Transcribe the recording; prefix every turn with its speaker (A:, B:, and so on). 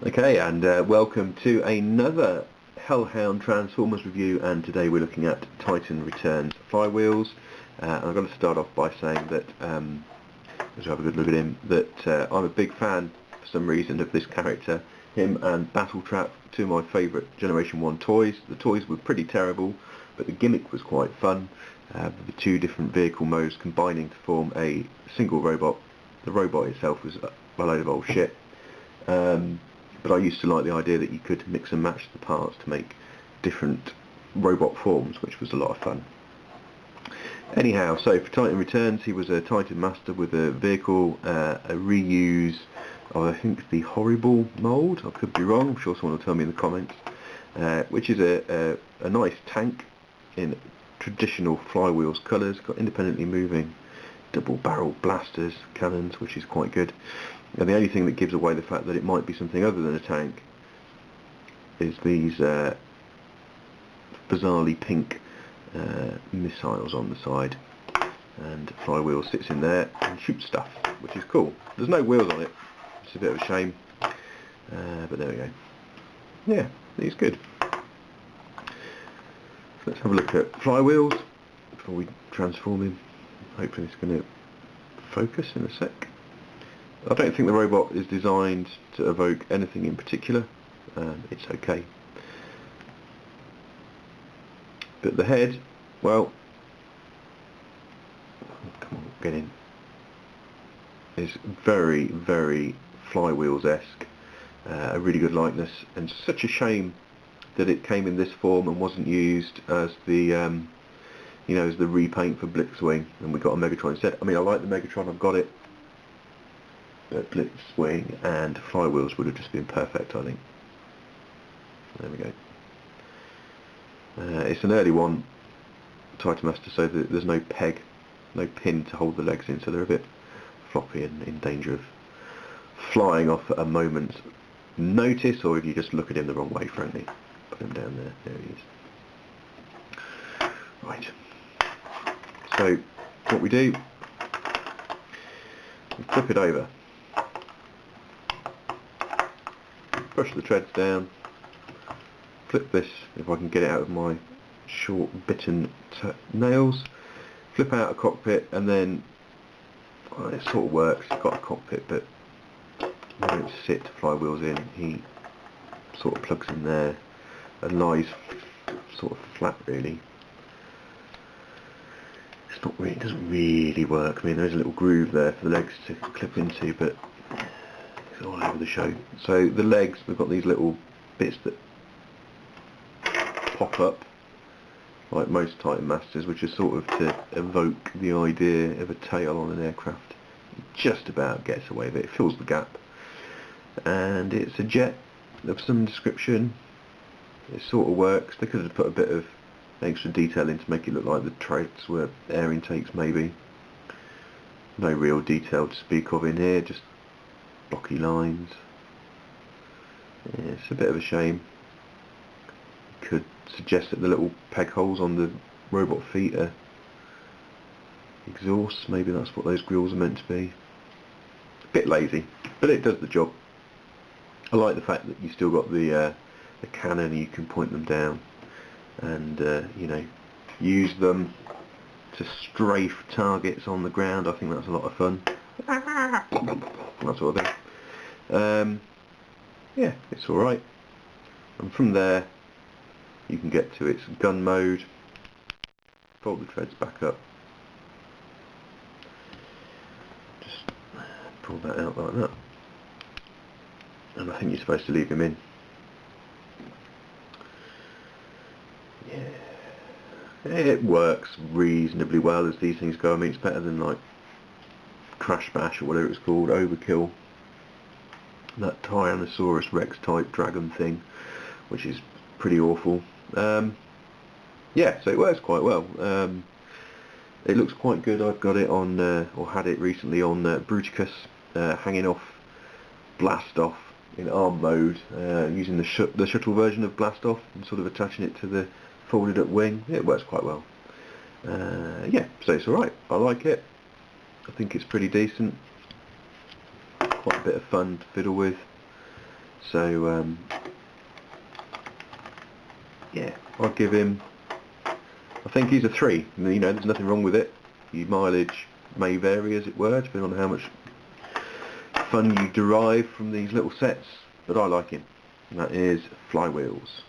A: Okay, and welcome to another Hellhound Transformers review, and today we're looking at Titan Returns Flywheels. And I've got to start off by saying that, let's have a good look at him, that I'm a big fan, for some reason, of this character. Him and Battle Trap, two of my favourite Generation 1 toys. The toys were pretty terrible, but the gimmick was quite fun. The two different vehicle modes combining to form a single robot. The robot itself was a load of old shit. But I used to like the idea that you could mix and match the parts to make different robot forms, which was a lot of fun. Anyhow, so for Titan Returns, he was a Titan Master with a vehicle, a reuse of, I think, the Horrible mould. I could be wrong, I'm sure someone will tell me in the comments. Which is a nice tank in traditional Flywheels colours, got independently moving double barrel blasters, cannons, which is quite good. And the only thing that gives away the fact that it might be something other than a tank is these bizarrely pink missiles on the side. And Flywheel sits in there and shoots stuff, which is cool. There's no wheels on it, it's a bit of a shame. But there we go. Yeah, he's good. So let's have a look at Flywheels before we transform him. Hopefully it's going to focus in a sec. I don't think the robot is designed to evoke anything in particular. It's okay. But the head, well, come on, get in. Is very, very Flywheels-esque. A really good likeness, and such a shame that it came in this form and wasn't used as the, as the repaint for Blitzwing, and we got a Megatron instead. I mean, I like the Megatron, I've got it. But Blitzwing and Flywheels would have just been perfect, I think. There we go. It's an early one, Titan Master, so there's no peg, no pin to hold the legs in, so they're a bit floppy and in danger of flying off at a moment's notice, or if you just look at him the wrong way, frankly. Put him down there. There he is. Right. So, what we do, we flip it over. Push the treads down, flip this, if I can get it out of my short bitten nails, flip out a cockpit, and then it sort of works. It's got a cockpit, but I don't sit Flywheels in. He sort of plugs in there and lies sort of flat, really. It's not really, it doesn't really work. I mean, there's a little groove there for the legs to clip into, but all over the show. So the legs, we've got these little bits that pop up like most Titan Masters, which is sort of to evoke the idea of a tail on an aircraft. It just about gets away with it. It fills the gap, and it's a jet of some description. It sort of works. They could have put a bit of extra detail in to make it look like the treads were air intakes, maybe. No real detail to speak of in here, just blocky lines. Yeah, it's a bit of a shame. Could suggest that the little peg holes on the robot feet are exhausts. Maybe that's what those grills are meant to be. A bit lazy, but it does the job. I like the fact that you still got the cannon and you can point them down and use them to strafe targets on the ground. I think that's a lot of fun. That sort of thing. Yeah, it's alright. And from there you can get to its gun mode. Fold the treads back up. Just pull that out like that. And I think you're supposed to leave him in. Yeah. It works reasonably well as these things go. I mean, it's better than like Crash Bash or whatever it's called, Overkill. That Tyrannosaurus Rex type dragon thing, which is pretty awful. Yeah, so it works quite well. It looks quite good. I've got it on, or had it recently on Bruticus, hanging off Blast Off in ARM mode, using the shuttle version of Blast Off and sort of attaching it to the folded up wing. It works quite well. Yeah, so it's alright. I like it. I think it's pretty decent. Quite a bit of fun to fiddle with. So yeah, I'd give him, I think he's a 3. You know, there's nothing wrong with it. Your mileage may vary, as it were, depending on how much fun you derive from these little sets, but I like him. And that is Flywheels.